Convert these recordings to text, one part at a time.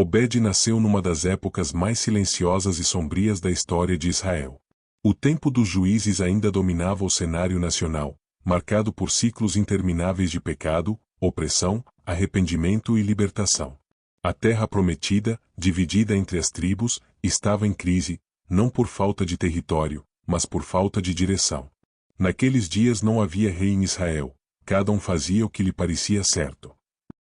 Obed nasceu numa das épocas mais silenciosas e sombrias da história de Israel. O tempo dos juízes ainda dominava o cenário nacional, marcado por ciclos intermináveis de pecado, opressão, arrependimento e libertação. A terra prometida, dividida entre as tribos, estava em crise, não por falta de território, mas por falta de direção. Naqueles dias não havia rei em Israel, cada um fazia o que lhe parecia certo.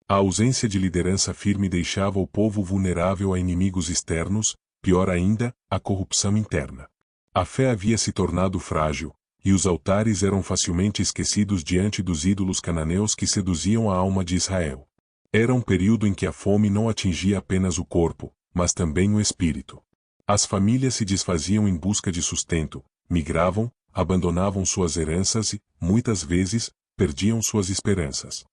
A ausência de liderança firme deixava o povo vulnerável a inimigos externos, pior ainda, a corrupção interna. A fé havia se tornado frágil, e os altares eram facilmente esquecidos diante dos ídolos cananeus que seduziam a alma de Israel. Era um período em que a fome não atingia apenas o corpo, mas também o espírito. As famílias se desfaziam em busca de sustento, migravam, abandonavam suas heranças e, muitas vezes, perdiam suas esperanças.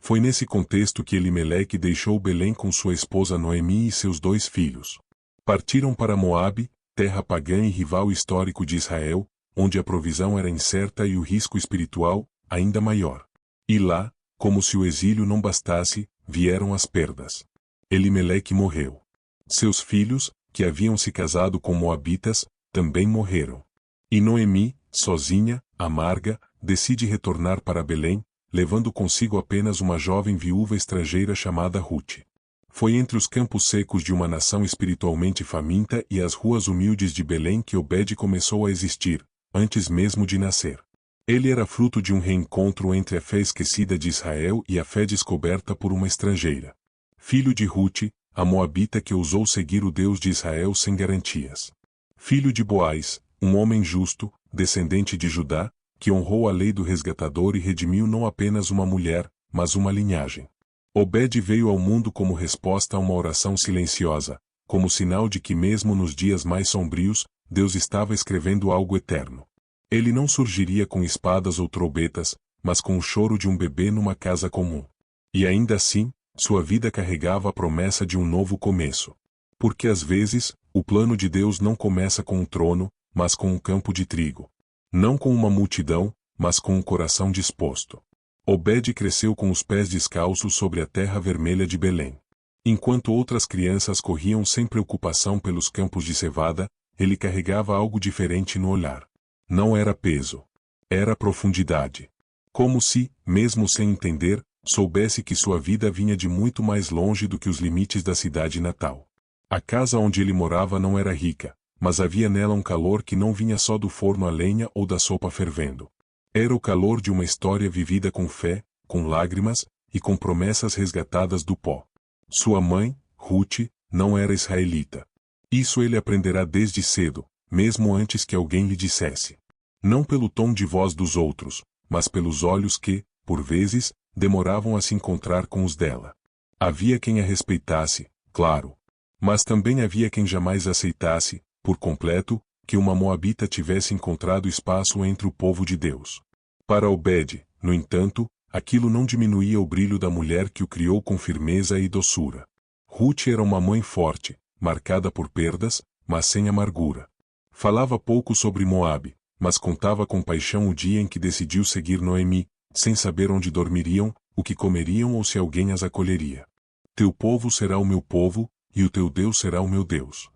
Foi nesse contexto que Elimeleque deixou Belém com sua esposa Noemi e seus 2 filhos. Partiram para Moabe, terra pagã e rival histórico de Israel, onde a provisão era incerta e o risco espiritual, ainda maior. E lá, como se o exílio não bastasse, vieram as perdas. Elimeleque morreu. Seus filhos, que haviam se casado com moabitas, também morreram. E Noemi, sozinha, amarga, decide retornar para Belém, levando consigo apenas uma jovem viúva estrangeira chamada Ruth. Foi entre os campos secos de uma nação espiritualmente faminta e as ruas humildes de Belém que Obed começou a existir, antes mesmo de nascer. Ele era fruto de um reencontro entre a fé esquecida de Israel e a fé descoberta por uma estrangeira. Filho de Ruth, a moabita que ousou seguir o Deus de Israel sem garantias. Filho de Boaz, um homem justo, descendente de Judá, que honrou a lei do resgatador e redimiu não apenas uma mulher, mas uma linhagem. Obed veio ao mundo como resposta a uma oração silenciosa, como sinal de que mesmo nos dias mais sombrios, Deus estava escrevendo algo eterno. Ele não surgiria com espadas ou trombetas, mas com o choro de um bebê numa casa comum. E ainda assim, sua vida carregava a promessa de um novo começo. Porque às vezes, o plano de Deus não começa com um trono, mas com um campo de trigo. Não com uma multidão, mas com um coração disposto. Obed cresceu com os pés descalços sobre a terra vermelha de Belém. Enquanto outras crianças corriam sem preocupação pelos campos de cevada, ele carregava algo diferente no olhar. Não era peso. Era profundidade. Como se, mesmo sem entender, soubesse que sua vida vinha de muito mais longe do que os limites da cidade natal. A casa onde ele morava não era rica, mas havia nela um calor que não vinha só do forno a lenha ou da sopa fervendo. Era o calor de uma história vivida com fé, com lágrimas, e com promessas resgatadas do pó. Sua mãe, Ruth, não era israelita. Isso ele aprenderá desde cedo, mesmo antes que alguém lhe dissesse. Não pelo tom de voz dos outros, mas pelos olhos que, por vezes, demoravam a se encontrar com os dela. Havia quem a respeitasse, claro. Mas também havia quem jamais aceitasse, por completo, que uma moabita tivesse encontrado espaço entre o povo de Deus. Para Obed, no entanto, aquilo não diminuía o brilho da mulher que o criou com firmeza e doçura. Ruth era uma mãe forte, marcada por perdas, mas sem amargura. Falava pouco sobre Moabe, mas contava com paixão o dia em que decidiu seguir Noemi, sem saber onde dormiriam, o que comeriam ou se alguém as acolheria. Teu povo será o meu povo, e o teu Deus será o meu Deus.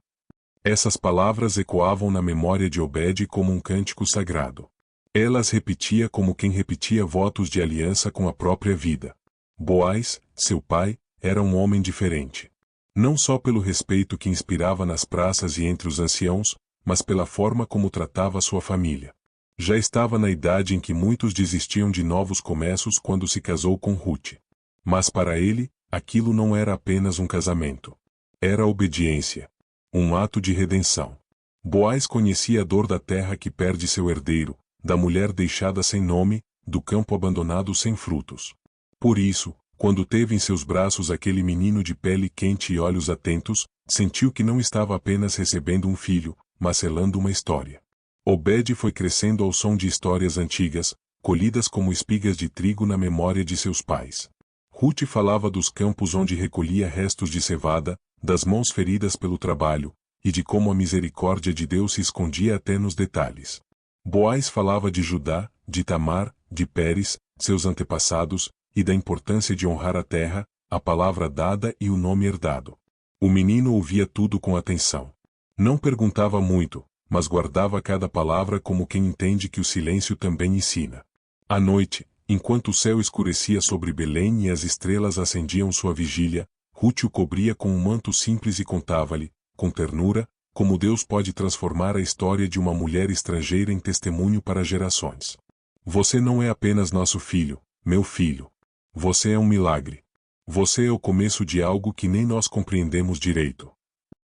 Essas palavras ecoavam na memória de Obed como um cântico sagrado. Ela as repetia como quem repetia votos de aliança com a própria vida. Boaz, seu pai, era um homem diferente. Não só pelo respeito que inspirava nas praças e entre os anciãos, mas pela forma como tratava sua família. Já estava na idade em que muitos desistiam de novos começos quando se casou com Ruth. Mas para ele, aquilo não era apenas um casamento. Era obediência. Um ato de redenção. Boaz conhecia a dor da terra que perde seu herdeiro, da mulher deixada sem nome, do campo abandonado sem frutos. Por isso, quando teve em seus braços aquele menino de pele quente e olhos atentos, sentiu que não estava apenas recebendo um filho, mas selando uma história. Obed foi crescendo ao som de histórias antigas, colhidas como espigas de trigo na memória de seus pais. Ruth falava dos campos onde recolhia restos de cevada, das mãos feridas pelo trabalho, e de como a misericórdia de Deus se escondia até nos detalhes. Boaz falava de Judá, de Tamar, de Pérez, seus antepassados, e da importância de honrar a terra, a palavra dada e o nome herdado. O menino ouvia tudo com atenção. Não perguntava muito, mas guardava cada palavra como quem entende que o silêncio também ensina. À noite, enquanto o céu escurecia sobre Belém e as estrelas acendiam sua vigília, Ruth o cobria com um manto simples e contava-lhe, com ternura, como Deus pode transformar a história de uma mulher estrangeira em testemunho para gerações. Você não é apenas nosso filho, meu filho. Você é um milagre. Você é o começo de algo que nem nós compreendemos direito.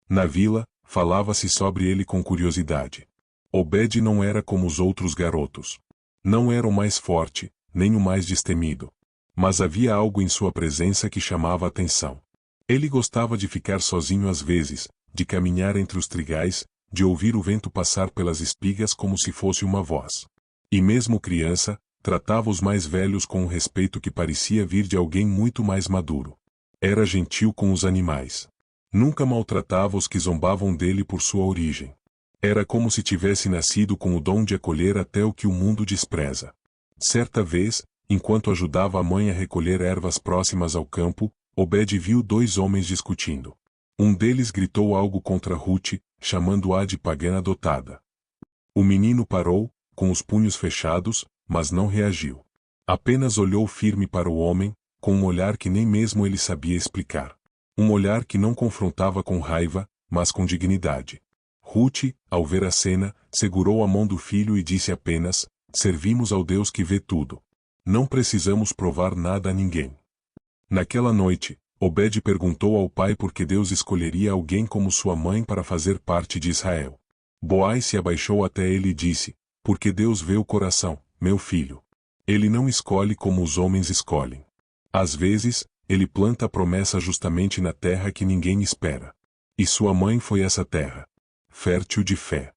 Na vila, falava-se sobre ele com curiosidade. Obed não era como os outros garotos. Não era o mais forte, nem o mais destemido. Mas havia algo em sua presença que chamava a atenção. Ele gostava de ficar sozinho às vezes, de caminhar entre os trigais, de ouvir o vento passar pelas espigas como se fosse uma voz. E mesmo criança, tratava os mais velhos com um respeito que parecia vir de alguém muito mais maduro. Era gentil com os animais. Nunca maltratava os que zombavam dele por sua origem. Era como se tivesse nascido com o dom de acolher até o que o mundo despreza. Certa vez, enquanto ajudava a mãe a recolher ervas próximas ao campo, Obed viu dois homens discutindo. Um deles gritou algo contra Ruth, chamando-a de pagã adotada. O menino parou, com os punhos fechados, mas não reagiu. Apenas olhou firme para o homem, com um olhar que nem mesmo ele sabia explicar. Um olhar que não confrontava com raiva, mas com dignidade. Ruth, ao ver a cena, segurou a mão do filho e disse apenas: servimos ao Deus que vê tudo. Não precisamos provar nada a ninguém. Naquela noite, Obed perguntou ao pai por que Deus escolheria alguém como sua mãe para fazer parte de Israel. Boaz se abaixou até ele e disse: porque Deus vê o coração, meu filho. Ele não escolhe como os homens escolhem. Às vezes, ele planta a promessa justamente na terra que ninguém espera. E sua mãe foi essa terra. Fértil de fé.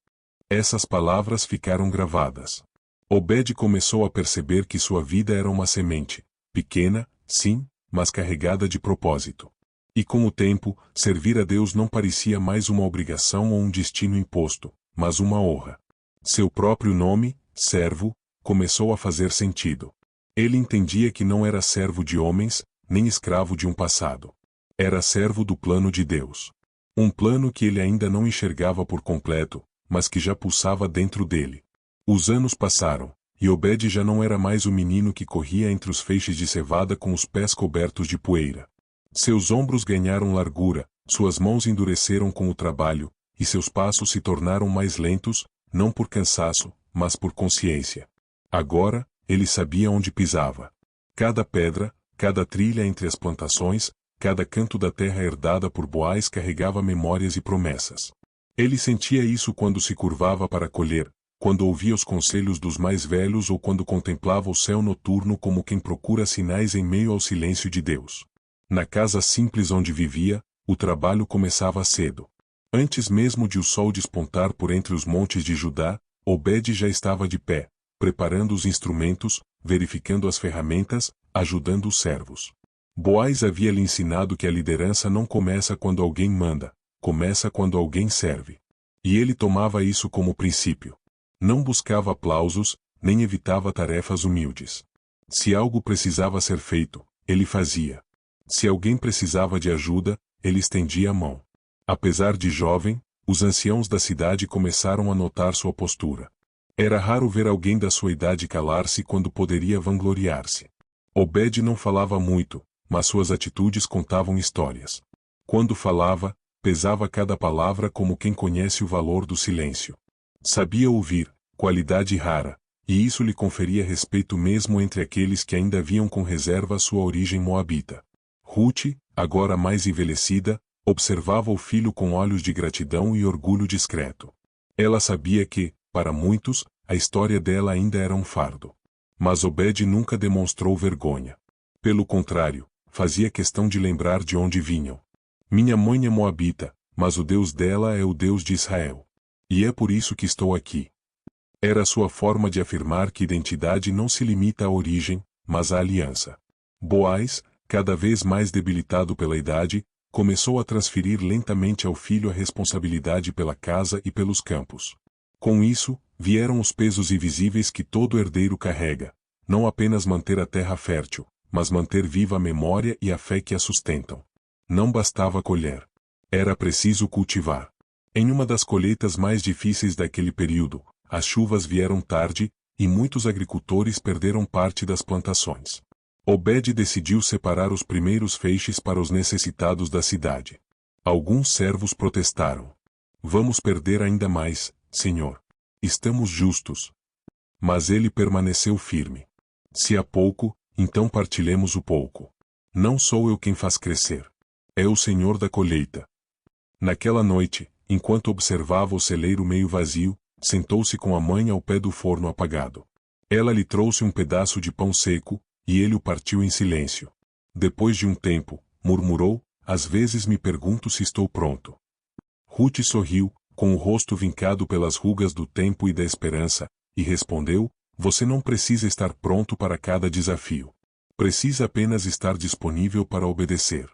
Essas palavras ficaram gravadas. Obed começou a perceber que sua vida era uma semente, pequena, sim, mas carregada de propósito. E com o tempo, servir a Deus não parecia mais uma obrigação ou um destino imposto, mas uma honra. Seu próprio nome, servo, começou a fazer sentido. Ele entendia que não era servo de homens, nem escravo de um passado. Era servo do plano de Deus. Um plano que ele ainda não enxergava por completo, mas que já pulsava dentro dele. Os anos passaram, e Obed já não era mais o menino que corria entre os feixes de cevada com os pés cobertos de poeira. Seus ombros ganharam largura, suas mãos endureceram com o trabalho, e seus passos se tornaram mais lentos, não por cansaço, mas por consciência. Agora, ele sabia onde pisava. Cada pedra, cada trilha entre as plantações, cada canto da terra herdada por Boaz carregava memórias e promessas. Ele sentia isso quando se curvava para colher, quando ouvia os conselhos dos mais velhos ou quando contemplava o céu noturno como quem procura sinais em meio ao silêncio de Deus. Na casa simples onde vivia, o trabalho começava cedo. Antes mesmo de o sol despontar por entre os montes de Judá, Obed já estava de pé, preparando os instrumentos, verificando as ferramentas, ajudando os servos. Boaz havia lhe ensinado que a liderança não começa quando alguém manda, começa quando alguém serve. E ele tomava isso como princípio. Não buscava aplausos, nem evitava tarefas humildes. Se algo precisava ser feito, ele fazia. Se alguém precisava de ajuda, ele estendia a mão. Apesar de jovem, os anciãos da cidade começaram a notar sua postura. Era raro ver alguém da sua idade calar-se quando poderia vangloriar-se. Obed não falava muito, mas suas atitudes contavam histórias. Quando falava, pesava cada palavra como quem conhece o valor do silêncio. Sabia ouvir, qualidade rara, e isso lhe conferia respeito mesmo entre aqueles que ainda viam com reserva sua origem moabita. Ruth, agora mais envelhecida, observava o filho com olhos de gratidão e orgulho discreto. Ela sabia que, para muitos, a história dela ainda era um fardo. Mas Obed nunca demonstrou vergonha. Pelo contrário, fazia questão de lembrar de onde vinham. Minha mãe é moabita, mas o Deus dela é o Deus de Israel. E é por isso que estou aqui. Era sua forma de afirmar que identidade não se limita à origem, mas à aliança. Boaz, cada vez mais debilitado pela idade, começou a transferir lentamente ao filho a responsabilidade pela casa e pelos campos. Com isso, vieram os pesos invisíveis que todo herdeiro carrega, não apenas manter a terra fértil, mas manter viva a memória e a fé que a sustentam. Não bastava colher. Era preciso cultivar. Em uma das colheitas mais difíceis daquele período, as chuvas vieram tarde, e muitos agricultores perderam parte das plantações. Obed decidiu separar os primeiros feixes para os necessitados da cidade. Alguns servos protestaram. Vamos perder ainda mais, senhor. Estamos justos. Mas ele permaneceu firme. Se há pouco, então partilhemos o pouco. Não sou eu quem faz crescer. É o Senhor da colheita. Naquela noite, enquanto observava o celeiro meio vazio, sentou-se com a mãe ao pé do forno apagado. Ela lhe trouxe um pedaço de pão seco, e ele o partiu em silêncio. Depois de um tempo, murmurou, às vezes me pergunto se estou pronto. Ruth sorriu, com o rosto vincado pelas rugas do tempo e da esperança, e respondeu, você não precisa estar pronto para cada desafio. Precisa apenas estar disponível para obedecer.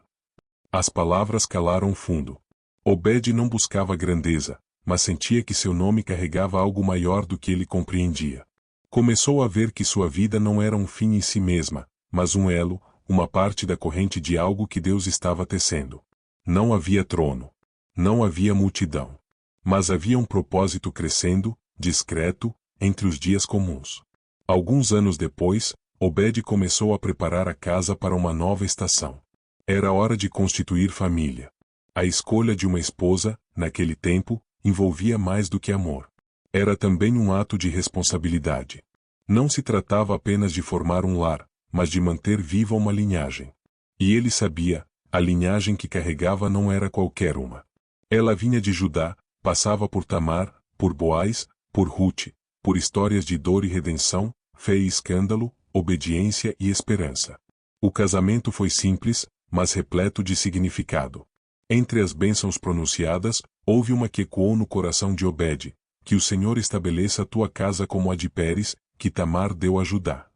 As palavras calaram fundo. Obed não buscava grandeza, mas sentia que seu nome carregava algo maior do que ele compreendia. Começou a ver que sua vida não era um fim em si mesma, mas um elo, uma parte da corrente de algo que Deus estava tecendo. Não havia trono. Não havia multidão. Mas havia um propósito crescendo, discreto, entre os dias comuns. Alguns anos depois, Obed começou a preparar a casa para uma nova estação. Era hora de constituir família. A escolha de uma esposa, naquele tempo, envolvia mais do que amor. Era também um ato de responsabilidade. Não se tratava apenas de formar um lar, mas de manter viva uma linhagem. E ele sabia, a linhagem que carregava não era qualquer uma. Ela vinha de Judá, passava por Tamar, por Boaz, por Ruth, por histórias de dor e redenção, fé e escândalo, obediência e esperança. O casamento foi simples, mas repleto de significado. Entre as bênçãos pronunciadas, houve uma que ecoou no coração de Obed, que o Senhor estabeleça a tua casa como a de Pérez, que Tamar deu a Judá.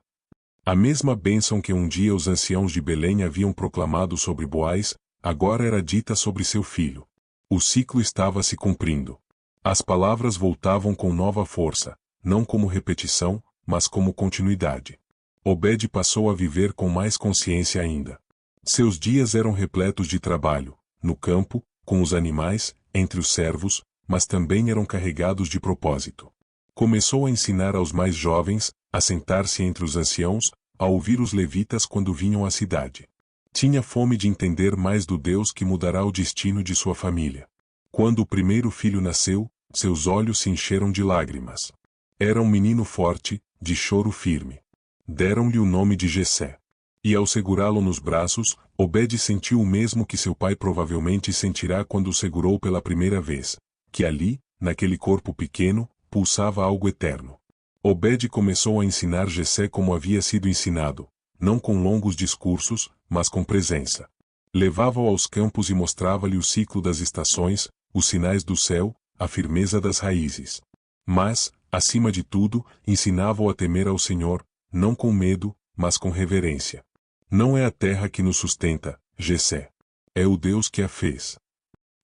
A mesma bênção que um dia os anciãos de Belém haviam proclamado sobre Boaz, agora era dita sobre seu filho. O ciclo estava se cumprindo. As palavras voltavam com nova força, não como repetição, mas como continuidade. Obed passou a viver com mais consciência ainda. Seus dias eram repletos de trabalho, no campo, com os animais, entre os servos, mas também eram carregados de propósito. Começou a ensinar aos mais jovens, a sentar-se entre os anciãos, a ouvir os levitas quando vinham à cidade. Tinha fome de entender mais do Deus que mudará o destino de sua família. Quando o primeiro filho nasceu, seus olhos se encheram de lágrimas. Era um menino forte, de choro firme. Deram-lhe o nome de Jessé. E ao segurá-lo nos braços, Obed sentiu o mesmo que seu pai provavelmente sentirá quando o segurou pela primeira vez, que ali, naquele corpo pequeno, pulsava algo eterno. Obed começou a ensinar Jessé como havia sido ensinado, não com longos discursos, mas com presença. Levava-o aos campos e mostrava-lhe o ciclo das estações, os sinais do céu, a firmeza das raízes. Mas, acima de tudo, ensinava-o a temer ao Senhor, não com medo, mas com reverência. Não é a terra que nos sustenta, Jessé. É o Deus que a fez.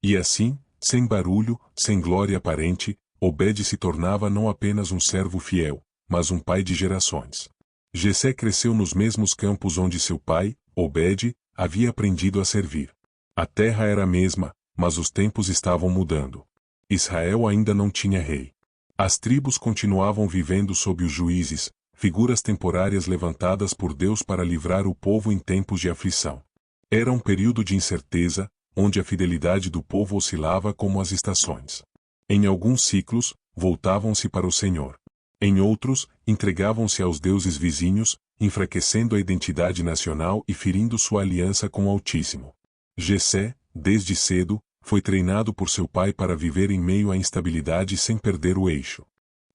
E assim, sem barulho, sem glória aparente, Obed se tornava não apenas um servo fiel, mas um pai de gerações. Jessé cresceu nos mesmos campos onde seu pai, Obed, havia aprendido a servir. A terra era a mesma, mas os tempos estavam mudando. Israel ainda não tinha rei. As tribos continuavam vivendo sob os juízes, figuras temporárias levantadas por Deus para livrar o povo em tempos de aflição. Era um período de incerteza, onde a fidelidade do povo oscilava como as estações. Em alguns ciclos, voltavam-se para o Senhor. Em outros, entregavam-se aos deuses vizinhos, enfraquecendo a identidade nacional e ferindo sua aliança com o Altíssimo. Jessé, desde cedo, foi treinado por seu pai para viver em meio à instabilidade sem perder o eixo.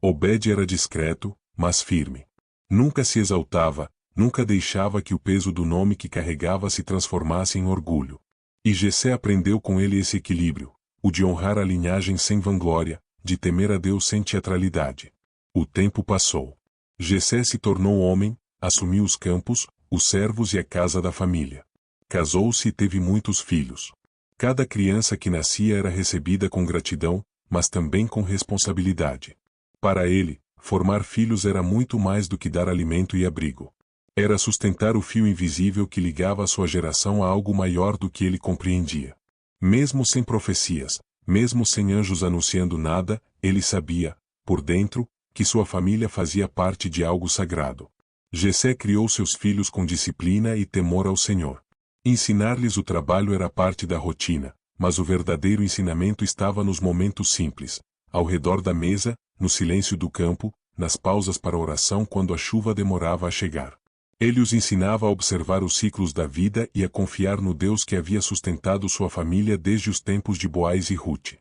Obed era discreto, mas firme. Nunca se exaltava, nunca deixava que o peso do nome que carregava se transformasse em orgulho. E Jessé aprendeu com ele esse equilíbrio, o de honrar a linhagem sem vanglória, de temer a Deus sem teatralidade. O tempo passou. Jessé se tornou homem, assumiu os campos, os servos e a casa da família. Casou-se e teve muitos filhos. Cada criança que nascia era recebida com gratidão, mas também com responsabilidade. Para ele, formar filhos era muito mais do que dar alimento e abrigo. Era sustentar o fio invisível que ligava a sua geração a algo maior do que ele compreendia. Mesmo sem profecias, mesmo sem anjos anunciando nada, ele sabia, por dentro, que sua família fazia parte de algo sagrado. Jessé criou seus filhos com disciplina e temor ao Senhor. Ensinar-lhes o trabalho era parte da rotina, mas o verdadeiro ensinamento estava nos momentos simples, ao redor da mesa, no silêncio do campo, nas pausas para oração quando a chuva demorava a chegar. Ele os ensinava a observar os ciclos da vida e a confiar no Deus que havia sustentado sua família desde os tempos de Boaz e Ruth.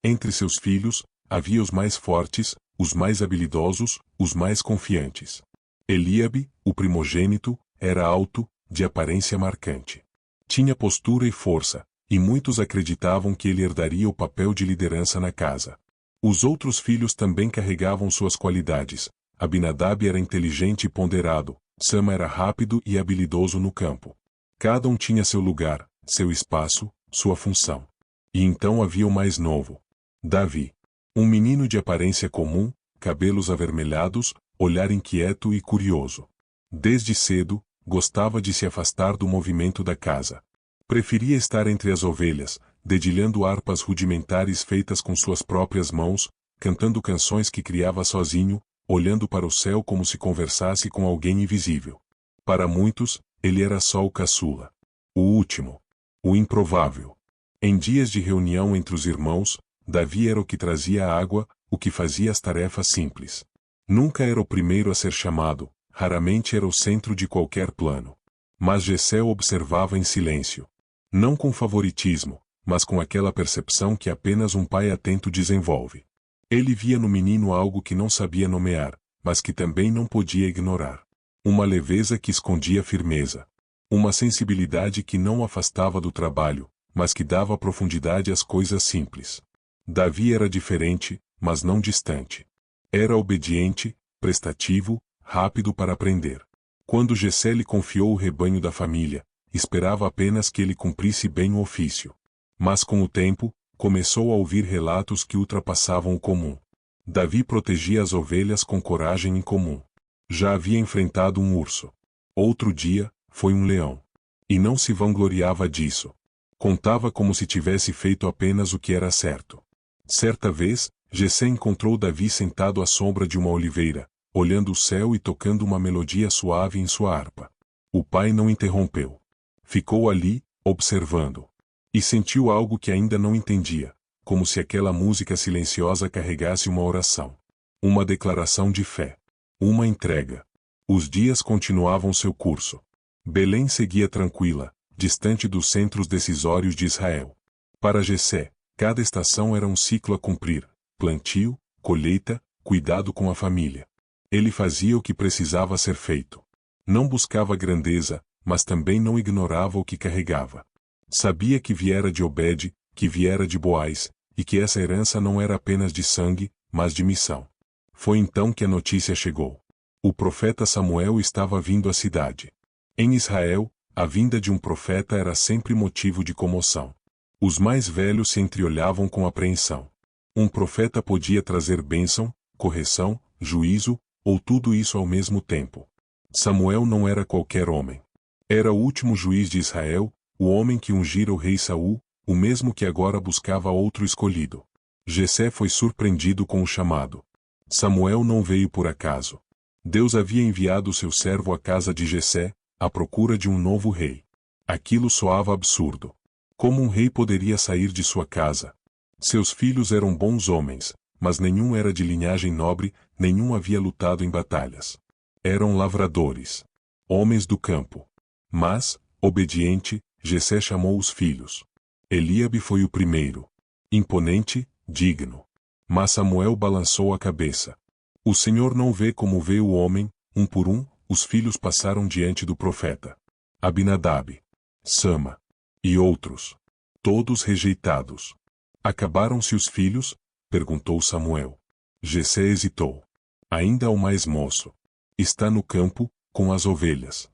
Entre seus filhos, havia os mais fortes, os mais habilidosos, os mais confiantes. Eliabe, o primogênito, era alto, de aparência marcante. Tinha postura e força, e muitos acreditavam que ele herdaria o papel de liderança na casa. Os outros filhos também carregavam suas qualidades. Abinadab era inteligente e ponderado, Sama era rápido e habilidoso no campo. Cada um tinha seu lugar, seu espaço, sua função. E então havia o mais novo, Davi. Um menino de aparência comum, cabelos avermelhados, olhar inquieto e curioso. Desde cedo, gostava de se afastar do movimento da casa. Preferia estar entre as ovelhas, dedilhando harpas rudimentares feitas com suas próprias mãos, cantando canções que criava sozinho, olhando para o céu como se conversasse com alguém invisível. Para muitos, ele era só o caçula. O último. O improvável. Em dias de reunião entre os irmãos, Davi era o que trazia a água, o que fazia as tarefas simples. Nunca era o primeiro a ser chamado, raramente era o centro de qualquer plano. Mas Jessé o observava em silêncio. Não com favoritismo, mas com aquela percepção que apenas um pai atento desenvolve. Ele via no menino algo que não sabia nomear, mas que também não podia ignorar. Uma leveza que escondia firmeza. Uma sensibilidade que não o afastava do trabalho, mas que dava profundidade às coisas simples. Davi era diferente, mas não distante. Era obediente, prestativo, rápido para aprender. Quando Jessé lhe confiou o rebanho da família, esperava apenas que ele cumprisse bem o ofício. Mas com o tempo, começou a ouvir relatos que ultrapassavam o comum. Davi protegia as ovelhas com coragem incomum. Já havia enfrentado um urso. Outro dia, foi um leão. E não se vangloriava disso. Contava como se tivesse feito apenas o que era certo. Certa vez, Jessé encontrou Davi sentado à sombra de uma oliveira, olhando o céu e tocando uma melodia suave em sua harpa. O pai não interrompeu. Ficou ali, observando. E sentiu algo que ainda não entendia, como se aquela música silenciosa carregasse uma oração. Uma declaração de fé. Uma entrega. Os dias continuavam seu curso. Belém seguia tranquila, distante dos centros decisórios de Israel. Para Jessé, cada estação era um ciclo a cumprir: plantio, colheita, cuidado com a família. Ele fazia o que precisava ser feito. Não buscava grandeza, mas também não ignorava o que carregava. Sabia que viera de Obed, que viera de Boaz, e que essa herança não era apenas de sangue, mas de missão. Foi então que a notícia chegou. O profeta Samuel estava vindo à cidade. Em Israel, a vinda de um profeta era sempre motivo de comoção. Os mais velhos se entreolhavam com apreensão. Um profeta podia trazer bênção, correção, juízo, ou tudo isso ao mesmo tempo. Samuel não era qualquer homem. Era o último juiz de Israel, o homem que ungira o rei Saul, o mesmo que agora buscava outro escolhido. Jessé foi surpreendido com o chamado. Samuel não veio por acaso. Deus havia enviado seu servo à casa de Jessé, à procura de um novo rei. Aquilo soava absurdo. Como um rei poderia sair de sua casa? Seus filhos eram bons homens, mas nenhum era de linhagem nobre, nenhum havia lutado em batalhas. Eram lavradores. Homens do campo. Mas, obediente, Jessé chamou os filhos. Eliabe foi o primeiro. Imponente, digno. Mas Samuel balançou a cabeça. O Senhor não vê como vê o homem. Um por um, os filhos passaram diante do profeta. Abinadab, Sama e outros. Todos rejeitados. Acabaram-se os filhos? Perguntou Samuel. Jessé hesitou. Ainda há o mais moço. Está no campo, com as ovelhas.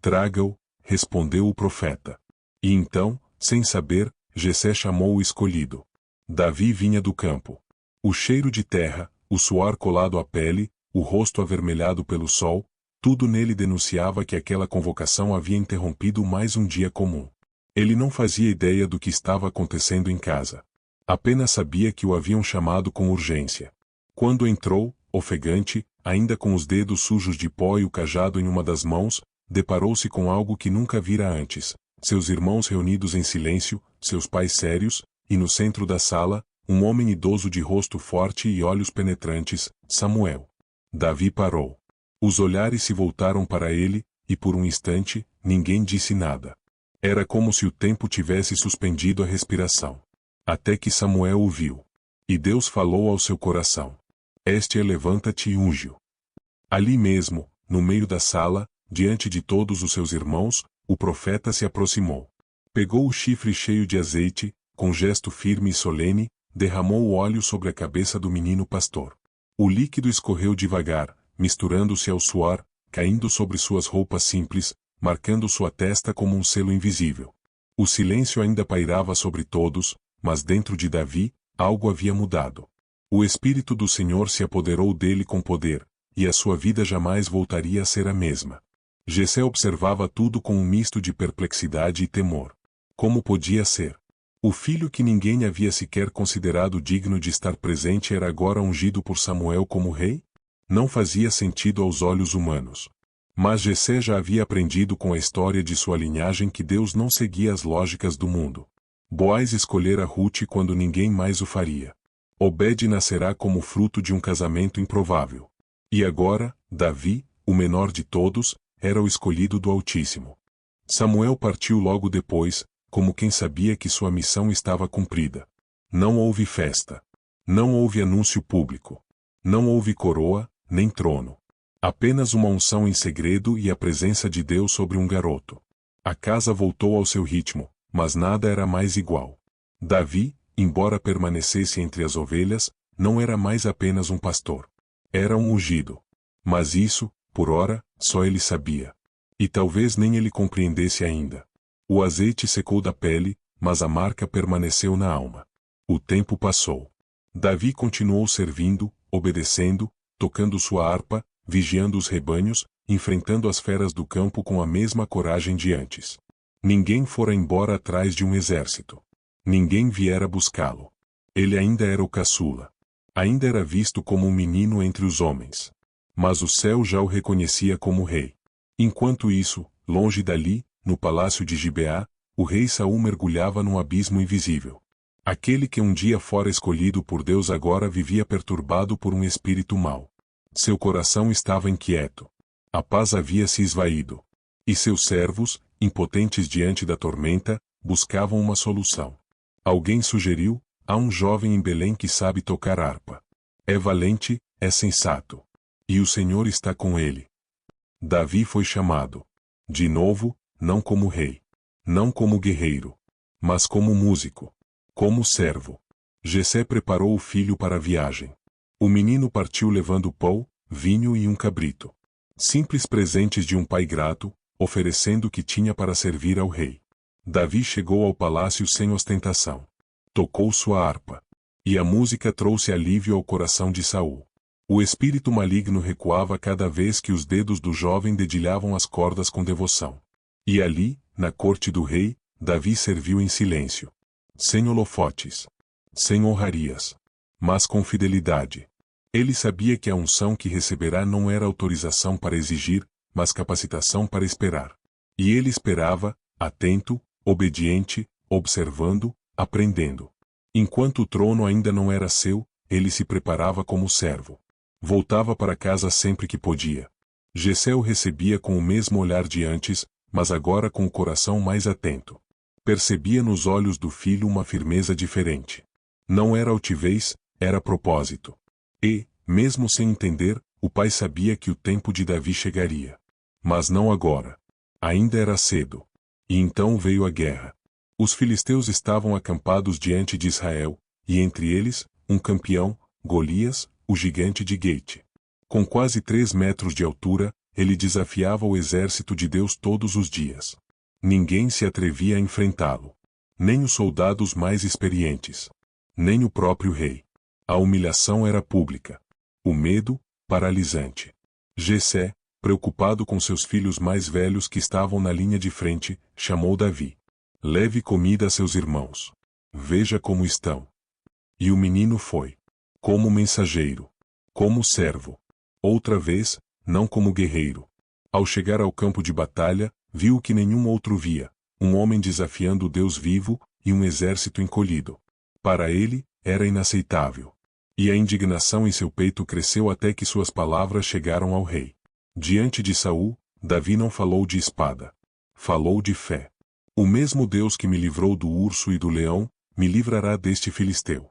Traga-o, respondeu o profeta. E então, sem saber, Jessé chamou o escolhido. Davi vinha do campo. O cheiro de terra, o suor colado à pele, o rosto avermelhado pelo sol, tudo nele denunciava que aquela convocação havia interrompido mais um dia comum. Ele não fazia ideia do que estava acontecendo em casa. Apenas sabia que o haviam chamado com urgência. Quando entrou, ofegante, ainda com os dedos sujos de pó e o cajado em uma das mãos, deparou-se com algo que nunca vira antes: seus irmãos reunidos em silêncio, seus pais sérios, e no centro da sala, um homem idoso de rosto forte e olhos penetrantes, Samuel. Davi parou. Os olhares se voltaram para ele, e por um instante, ninguém disse nada. Era como se o tempo tivesse suspendido a respiração. Até que Samuel o viu. E Deus falou ao seu coração. Levanta-te e unge-o. Ali mesmo, no meio da sala, diante de todos os seus irmãos, o profeta se aproximou. Pegou o chifre cheio de azeite, com gesto firme e solene, derramou o óleo sobre a cabeça do menino pastor. O líquido escorreu devagar, misturando-se ao suor, caindo sobre suas roupas simples, marcando sua testa como um selo invisível. O silêncio ainda pairava sobre todos, mas dentro de Davi, algo havia mudado. O Espírito do Senhor se apoderou dele com poder, e a sua vida jamais voltaria a ser a mesma. Jessé observava tudo com um misto de perplexidade e temor. Como podia ser? O filho que ninguém havia sequer considerado digno de estar presente era agora ungido por Samuel como rei? Não fazia sentido aos olhos humanos. Mas Jessé já havia aprendido com a história de sua linhagem que Deus não seguia as lógicas do mundo. Boaz escolhera Rute quando ninguém mais o faria. Obed nascerá como fruto de um casamento improvável. E agora, Davi, o menor de todos, era o escolhido do Altíssimo. Samuel partiu logo depois, como quem sabia que sua missão estava cumprida. Não houve festa. Não houve anúncio público. Não houve coroa, nem trono. Apenas uma unção em segredo e a presença de Deus sobre um garoto. A casa voltou ao seu ritmo, mas nada era mais igual. Davi, embora permanecesse entre as ovelhas, não era mais apenas um pastor. Era um ungido. Mas isso, por ora, só ele sabia. E talvez nem ele compreendesse ainda. O azeite secou da pele, mas a marca permaneceu na alma. O tempo passou. Davi continuou servindo, obedecendo, tocando sua harpa, vigiando os rebanhos, enfrentando as feras do campo com a mesma coragem de antes. Ninguém fora embora atrás de um exército. Ninguém viera buscá-lo. Ele ainda era o caçula. Ainda era visto como um menino entre os homens. Mas o céu já o reconhecia como rei. Enquanto isso, longe dali, no palácio de Gibeá, o rei Saul mergulhava num abismo invisível. Aquele que um dia fora escolhido por Deus agora vivia perturbado por um espírito mau. Seu coração estava inquieto. A paz havia se esvaído. E seus servos, impotentes diante da tormenta, buscavam uma solução. Alguém sugeriu: há um jovem em Belém que sabe tocar harpa. É valente, é sensato. E o Senhor está com ele. Davi foi chamado. De novo, não como rei. Não como guerreiro. Mas como músico. Como servo. Jessé preparou o filho para a viagem. O menino partiu levando pão, vinho e um cabrito. Simples presentes de um pai grato, oferecendo o que tinha para servir ao rei. Davi chegou ao palácio sem ostentação. Tocou sua harpa. E a música trouxe alívio ao coração de Saul. O espírito maligno recuava cada vez que os dedos do jovem dedilhavam as cordas com devoção. E ali, na corte do rei, Davi serviu em silêncio. Sem holofotes. Sem honrarias. Mas com fidelidade. Ele sabia que a unção que receberá não era autorização para exigir, mas capacitação para esperar. E ele esperava, atento, obediente, observando, aprendendo. Enquanto o trono ainda não era seu, ele se preparava como servo. Voltava para casa sempre que podia. Jessé o recebia com o mesmo olhar de antes, mas agora com o coração mais atento. Percebia nos olhos do filho uma firmeza diferente. Não era altivez, era propósito. E, mesmo sem entender, o pai sabia que o tempo de Davi chegaria. Mas não agora. Ainda era cedo. E então veio a guerra. Os filisteus estavam acampados diante de Israel, e entre eles, um campeão, Golias, o gigante de Gate. Com quase 3 metros de altura, ele desafiava o exército de Deus todos os dias. Ninguém se atrevia a enfrentá-lo. Nem os soldados mais experientes. Nem o próprio rei. A humilhação era pública. O medo, paralisante. Jessé, preocupado com seus filhos mais velhos que estavam na linha de frente, chamou Davi. Leve comida a seus irmãos. Veja como estão. E o menino foi. Como mensageiro. Como servo. Outra vez, não como guerreiro. Ao chegar ao campo de batalha, viu o que nenhum outro via, um homem desafiando o Deus vivo, e um exército encolhido. Para ele, era inaceitável. E a indignação em seu peito cresceu até que suas palavras chegaram ao rei. Diante de Saul, Davi não falou de espada. Falou de fé. O mesmo Deus que me livrou do urso e do leão, me livrará deste filisteu.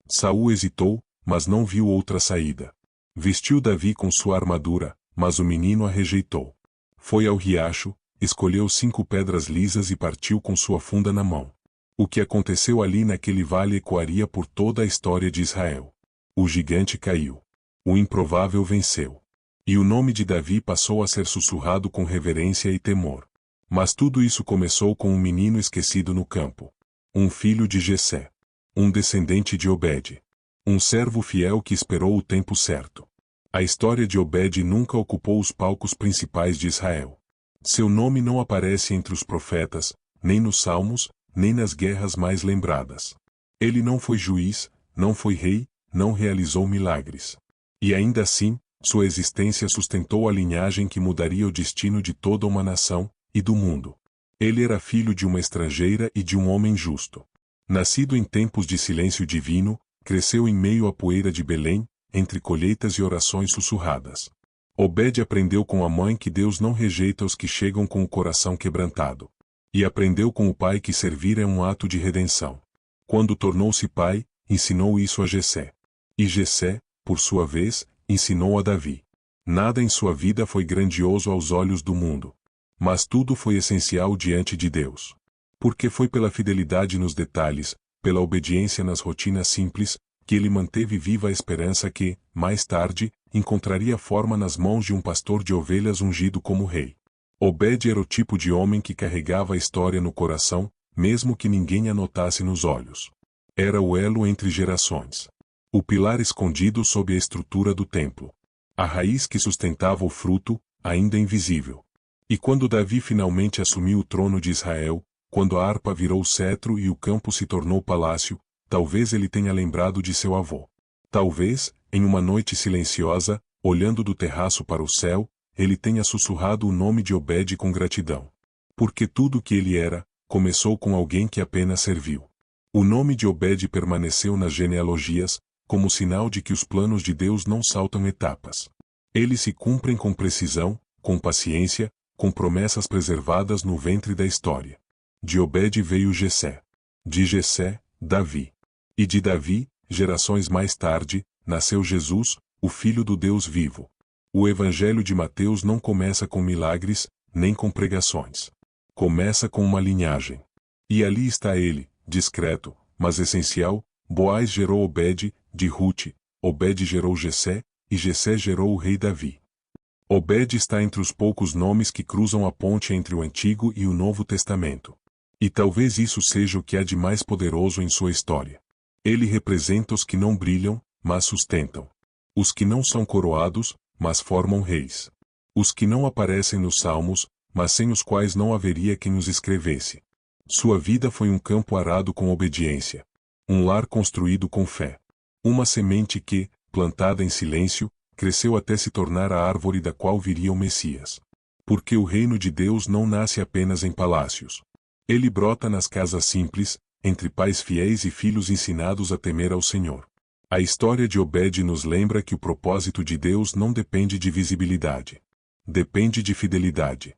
Saul hesitou, mas não viu outra saída. Vestiu Davi com sua armadura, mas o menino a rejeitou. Foi ao riacho, escolheu 5 pedras lisas e partiu com sua funda na mão. O que aconteceu ali naquele vale ecoaria por toda a história de Israel. O gigante caiu. O improvável venceu. E o nome de Davi passou a ser sussurrado com reverência e temor. Mas tudo isso começou com um menino esquecido no campo. Um filho de Jessé. Um descendente de Obed. Um servo fiel que esperou o tempo certo. A história de Obed nunca ocupou os palcos principais de Israel. Seu nome não aparece entre os profetas, nem nos salmos, nem nas guerras mais lembradas. Ele não foi juiz, não foi rei, não realizou milagres. E ainda assim, sua existência sustentou a linhagem que mudaria o destino de toda uma nação, e do mundo. Ele era filho de uma estrangeira e de um homem justo. Nascido em tempos de silêncio divino, cresceu em meio à poeira de Belém, entre colheitas e orações sussurradas. Obed aprendeu com a mãe que Deus não rejeita os que chegam com o coração quebrantado. E aprendeu com o pai que servir é um ato de redenção. Quando tornou-se pai, ensinou isso a Jessé. E Jessé, por sua vez, ensinou a Davi. Nada em sua vida foi grandioso aos olhos do mundo. Mas tudo foi essencial diante de Deus. Porque foi pela fidelidade nos detalhes, pela obediência nas rotinas simples, que ele manteve viva a esperança que, mais tarde, encontraria forma nas mãos de um pastor de ovelhas ungido como rei. Obed era o tipo de homem que carregava a história no coração, mesmo que ninguém a notasse nos olhos. Era o elo entre gerações. O pilar escondido sob a estrutura do templo. A raiz que sustentava o fruto, ainda invisível. E quando Davi finalmente assumiu o trono de Israel, quando a harpa virou cetro e o campo se tornou palácio, talvez ele tenha lembrado de seu avô. Talvez, em uma noite silenciosa, olhando do terraço para o céu, ele tenha sussurrado o nome de Obed com gratidão. Porque tudo o que ele era, começou com alguém que apenas serviu. O nome de Obed permaneceu nas genealogias, como sinal de que os planos de Deus não saltam etapas. Eles se cumprem com precisão, com paciência, com promessas preservadas no ventre da história. De Obed veio Jessé. De Jessé, Davi. E de Davi, gerações mais tarde, nasceu Jesus, o Filho do Deus vivo. O Evangelho de Mateus não começa com milagres, nem com pregações. Começa com uma linhagem. E ali está ele, discreto, mas essencial. Boaz gerou Obed, de Rute, Obed gerou Jessé, e Jessé gerou o rei Davi. Obed está entre os poucos nomes que cruzam a ponte entre o Antigo e o Novo Testamento. E talvez isso seja o que há de mais poderoso em sua história. Ele representa os que não brilham, mas sustentam. Os que não são coroados, mas formam reis. Os que não aparecem nos salmos, mas sem os quais não haveria quem os escrevesse. Sua vida foi um campo arado com obediência. Um lar construído com fé. Uma semente que, plantada em silêncio, cresceu até se tornar a árvore da qual viria o Messias. Porque o reino de Deus não nasce apenas em palácios. Ele brota nas casas simples, entre pais fiéis e filhos ensinados a temer ao Senhor. A história de Obed nos lembra que o propósito de Deus não depende de visibilidade. Depende de fidelidade.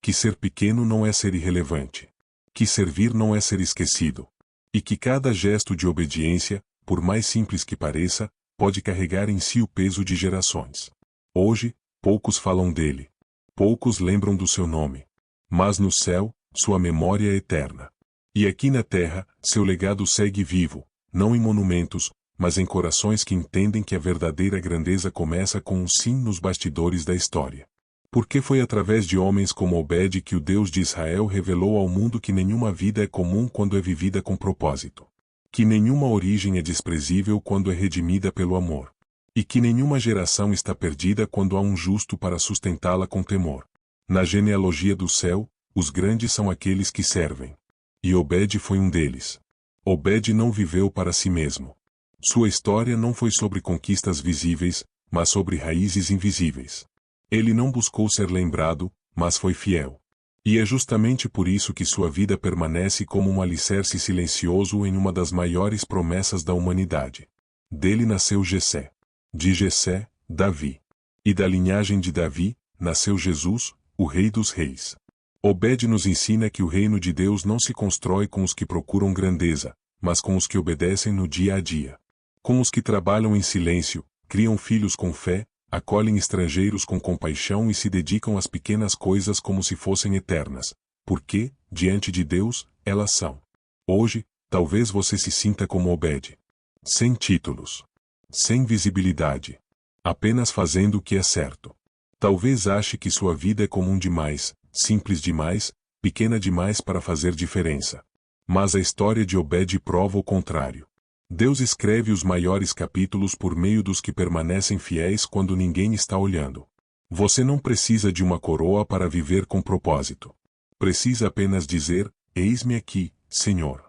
Que ser pequeno não é ser irrelevante. Que servir não é ser esquecido. E que cada gesto de obediência, por mais simples que pareça, pode carregar em si o peso de gerações. Hoje, poucos falam dele. Poucos lembram do seu nome. Mas no céu, sua memória é eterna. E aqui na terra, seu legado segue vivo, não em monumentos, mas em corações que entendem que a verdadeira grandeza começa com um sim nos bastidores da história. Porque foi através de homens como Obed que o Deus de Israel revelou ao mundo que nenhuma vida é comum quando é vivida com propósito. Que nenhuma origem é desprezível quando é redimida pelo amor. E que nenhuma geração está perdida quando há um justo para sustentá-la com temor. Na genealogia do céu, os grandes são aqueles que servem. E Obed foi um deles. Obed não viveu para si mesmo. Sua história não foi sobre conquistas visíveis, mas sobre raízes invisíveis. Ele não buscou ser lembrado, mas foi fiel. E é justamente por isso que sua vida permanece como um alicerce silencioso em uma das maiores promessas da humanidade. Dele nasceu Jessé. De Jessé, Davi. E da linhagem de Davi, nasceu Jesus, o Rei dos Reis. Obed nos ensina que o reino de Deus não se constrói com os que procuram grandeza, mas com os que obedecem no dia a dia. Com os que trabalham em silêncio, criam filhos com fé, acolhem estrangeiros com compaixão e se dedicam às pequenas coisas como se fossem eternas, porque, diante de Deus, elas são. Hoje, talvez você se sinta como Obed. Sem títulos. Sem visibilidade. Apenas fazendo o que é certo. Talvez ache que sua vida é comum demais, simples demais, pequena demais para fazer diferença. Mas a história de Obed prova o contrário. Deus escreve os maiores capítulos por meio dos que permanecem fiéis quando ninguém está olhando. Você não precisa de uma coroa para viver com propósito. Precisa apenas dizer, eis-me aqui, Senhor.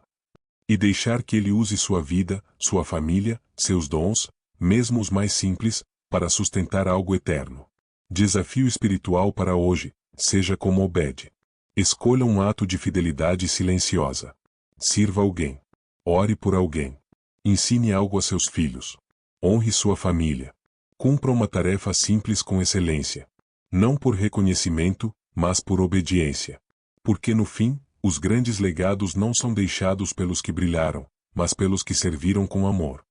E deixar que Ele use sua vida, sua família, seus dons, mesmo os mais simples, para sustentar algo eterno. Desafio espiritual para hoje, seja como Obed. Escolha um ato de fidelidade silenciosa. Sirva alguém. Ore por alguém. Ensine algo a seus filhos. Honre sua família. Cumpra uma tarefa simples com excelência. Não por reconhecimento, mas por obediência. Porque no fim, os grandes legados não são deixados pelos que brilharam, mas pelos que serviram com amor.